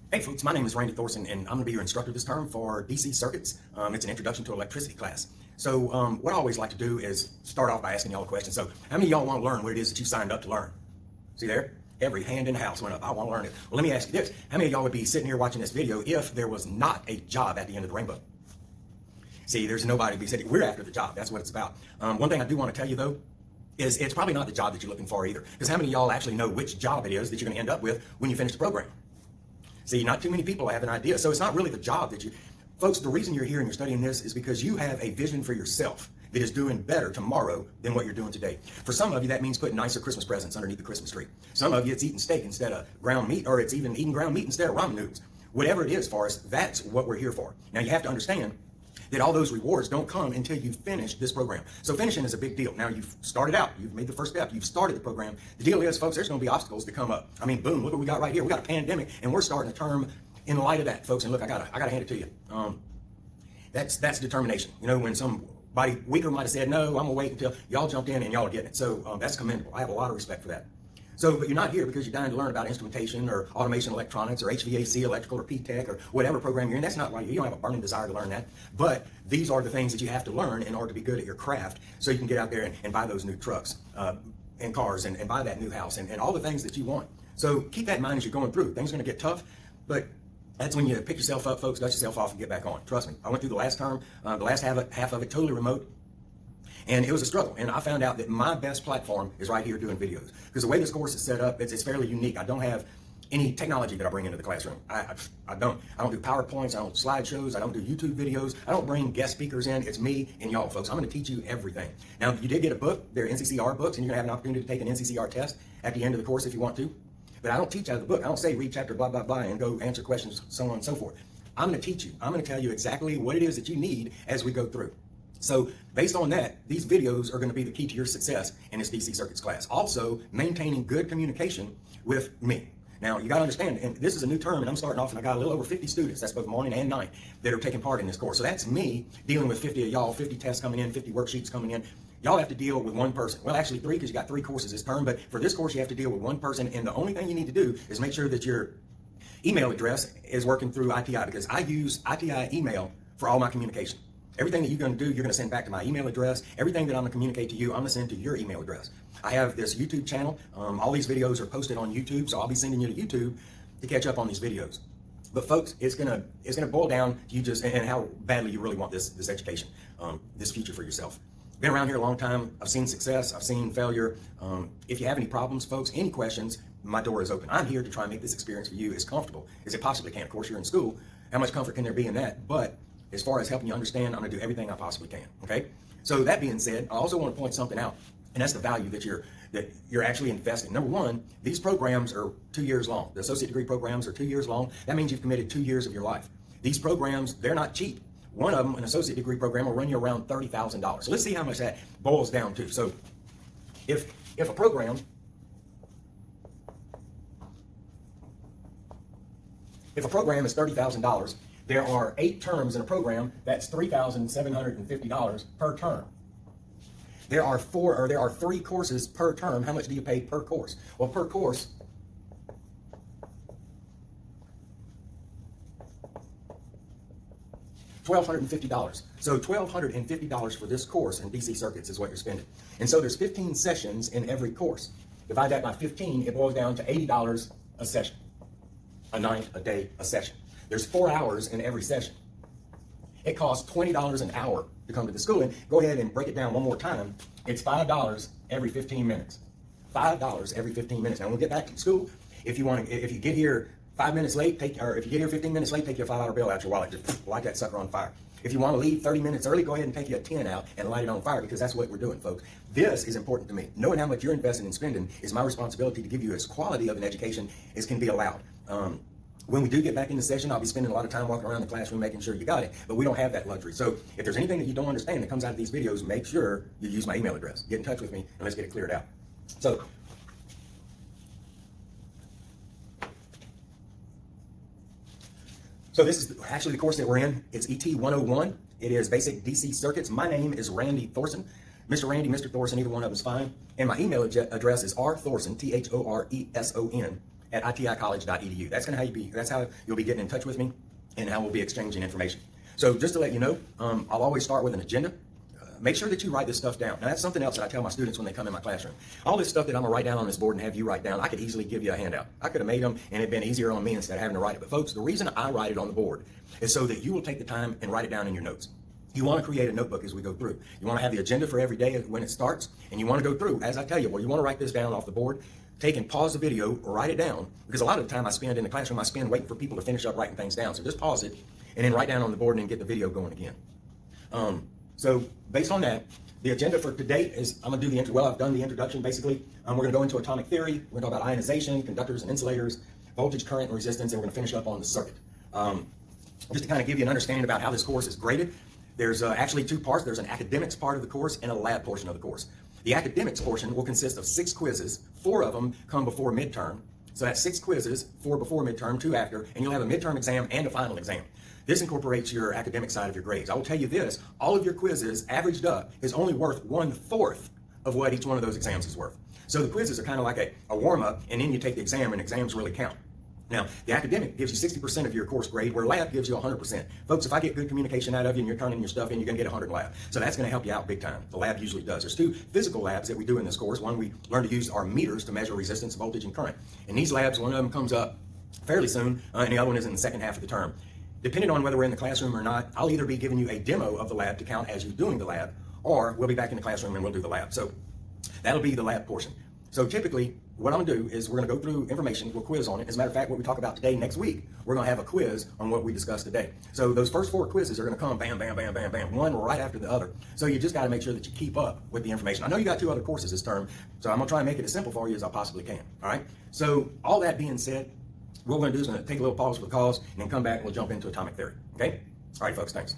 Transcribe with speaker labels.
Speaker 1: Hey folks, my name is Randy Thorson and I'm going to be your instructor this term for DC Circuits. It's an introduction to electricity class. So what I always like to do is start off by asking y'all a question. So how many of y'all want to learn what it is that you signed up to learn? See there? Every hand in the house went up. I want to learn it. Well, let me ask you this. How many of y'all would be sitting here watching this video if there was not a job at the end of the rainbow? See, there's nobody to be sitting. We're after the job. That's what it's about. One thing I do want to tell you though, is it's probably not the job that you're looking for either. Because how many of y'all actually know which job it is that you're going to end up with when you finish the program? See, not too many people have an idea. So it's not really the job that you, folks, the reason you're here and you're studying this is because you have a vision for yourself that is doing better tomorrow than what you're doing today. For some of you, that means putting nicer Christmas presents underneath the Christmas tree. Some of you, it's eating steak instead of ground meat, or it's even eating ground meat instead of ramen noodles. Whatever it is for us, that's what we're here for. Now, you have to understand that all those rewards don't come until you finish this program. So finishing is a big deal. Now you've started out, you've made the first step, you've started the program. The deal is, folks, there's gonna be obstacles that come up. I mean, boom, look what we got right here. We got a pandemic and we're starting a term in light of that, folks. And look, I gotta hand it to you. That's determination. You know, when somebody weaker might have said, no, I'm gonna wait until y'all jumped in and y'all are getting it. So that's commendable. I have a lot of respect for that. So, but you're not here because you're dying to learn about instrumentation or automation electronics or HVAC, electrical or P-Tech or whatever program you're in. That's not why you don't have a burning desire to learn that. But these are the things that you have to learn in order to be good at your craft so you can get out there and buy those new trucks and cars and buy that new house and all the things that you want. So keep that in mind as you're going through. Things are going to get tough, but that's when you pick yourself up, folks, dust yourself off and get back on. Trust me. I went through the last term, the last half of it totally remote. And it was a struggle. And I found out that my best platform is right here doing videos. Because the way this course is set up, it's fairly unique. I don't have any technology that I bring into the classroom. I don't do PowerPoints, I don't slideshows, I don't do YouTube videos, I don't bring guest speakers in. It's me and y'all, folks. I'm gonna teach you everything. Now, you did get a book. They're NCCR books, and you're gonna have an opportunity to take an NCCR test at the end of the course if you want to. But I don't teach out of the book. I don't say read chapter blah, blah, blah, and go answer questions, so on and so forth. I'm gonna teach you. I'm gonna tell you exactly what it is that you need as we go through. So based on that, these videos are going to be the key to your success in this DC Circuits class. Also, maintaining good communication with me. Now, you got to understand, and this is a new term, and I'm starting off, and I got a little over 50 students, that's both morning and night, that are taking part in this course. So that's me dealing with 50 of y'all, 50 tests coming in, 50 worksheets coming in. Y'all have to deal with one person. Well, actually 3, because you got 3 courses this term, but for this course, you have to deal with one person, and the only thing you need to do is make sure that your email address is working through ITI, because I use ITI email for all my communication. Everything that you're going to do, you're going to send back to my email address. Everything that I'm going to communicate to you, I'm going to send to your email address. I have this YouTube channel. All these videos are posted on YouTube, so I'll be sending you to YouTube to catch up on these videos. But folks, it's gonna boil down to you just and how badly you really want this education, this future for yourself. Been around here a long time. I've seen success. I've seen failure. If you have any problems, folks, any questions, my door is open. I'm here to try and make this experience for you as comfortable as it possibly can. Of course, you're in school. How much comfort can there be in that? But as far as helping you understand, I'm going to do everything I possibly can. Okay. So that being said, I also want to point something out, and that's the value that you're actually investing. Number one, these programs are 2 years long. The associate degree programs are 2 years long. That means you've committed 2 years of your life. These programs, they're not cheap. One of them, an associate degree program, will run you around $30,000. So let's see how much that boils down to. So if a program is $30,000, there are 8 terms in a program. That's $3,750 per term. There are 3 courses per term. How much do you pay per course? Well, per course, $1,250. So $1,250 for this course in DC Circuits is what you're spending. And so there's 15 sessions in every course. Divide that by 15, it boils down to $80 a session. A night, a day, a session. There's 4 hours in every session. It costs $20 an hour to come to the school. And go ahead and break it down one more time. It's $5 every 15 minutes. $5 every 15 minutes. Now, when we get back to school, if you get here 5 minutes late, if you get here 15 minutes late, take your $5 bill out your wallet. Just light that sucker on fire. If you want to leave 30 minutes early, go ahead and take your 10 out and light it on fire, because that's what we're doing, folks. This is important to me. Knowing how much you're investing and spending is my responsibility to give you as quality of an education as can be allowed. When we do get back in the session, I'll be spending a lot of time walking around the classroom making sure you got it, but we don't have that luxury. So if there's anything that you don't understand that comes out of these videos, make sure you use my email address. Get in touch with me and let's get it cleared out. So this is actually the course that we're in. It's ET 101. It is Basic DC Circuits. My name is Randy Thorson. Mr. Randy, Mr. Thorson, either one of them is fine. And my email address is rthorson, Thorson, at iticollege.edu. That's how you'll be getting in touch with me and how we'll be exchanging information. So just to let you know, I'll always start with an agenda. Make sure that you write this stuff down. Now that's something else that I tell my students when they come in my classroom. All this stuff that I'm gonna write down on this board and have you write down, I could easily give you a handout. I could have made them and it'd been easier on me instead of having to write it. But folks, the reason I write it on the board is so that you will take the time and write it down in your notes. You want to create a notebook as we go through. You want to have the agenda for every day when it starts, and you want to go through, as I tell you, well, you want to write this down off the board, take and pause the video, write it down, because a lot of the time I spend in the classroom, I spend waiting for people to finish up writing things down. So just pause it, and then write down on the board and then get the video going again. So based on that, the agenda for today is, I'm going to do I've done the introduction basically. We're going to go into atomic theory. We're going to talk about ionization, conductors and insulators, voltage, current, and resistance, and we're going to finish up on the circuit. Just to kind of give you an understanding about how this course is graded, there's actually two parts. There's an academics part of the course and a lab portion of the course. The academics portion will consist of 6 quizzes. 4 of them come before midterm. So that's 6 quizzes, 4 before midterm, 2 after, and you'll have a midterm exam and a final exam. This incorporates your academic side of your grades. I will tell you this, all of your quizzes averaged up is only worth 1/4 of what each one of those exams is worth. So the quizzes are kind of like a warm-up, and then you take the exam, and exams really count. Now, the academic gives you 60% of your course grade, where lab gives you 100%. Folks, if I get good communication out of you and you're turning your stuff in, you're gonna get 100 in lab. So that's gonna help you out big time. The lab usually does. There's 2 physical labs that we do in this course. One, we learn to use our meters to measure resistance, voltage, and current. And these labs, one of them comes up fairly soon, and the other one is in the second half of the term. Depending on whether we're in the classroom or not, I'll either be giving you a demo of the lab to count as you doing the lab, or we'll be back in the classroom and we'll do the lab. So that'll be the lab portion. So typically, what I'm gonna do is we're gonna go through information, we'll quiz on it. As a matter of fact, what we talk about today, next week, we're gonna have a quiz on what we discussed today. So those first 4 quizzes are gonna come bam, bam, bam, bam, bam, one right after the other. So you just gotta make sure that you keep up with the information. I know you got 2 other courses this term, so I'm gonna try and make it as simple for you as I possibly can, all right? So all that being said, what we're gonna do is we're gonna take a little pause for the cause and then come back and we'll jump into atomic theory, okay? All right, folks, thanks.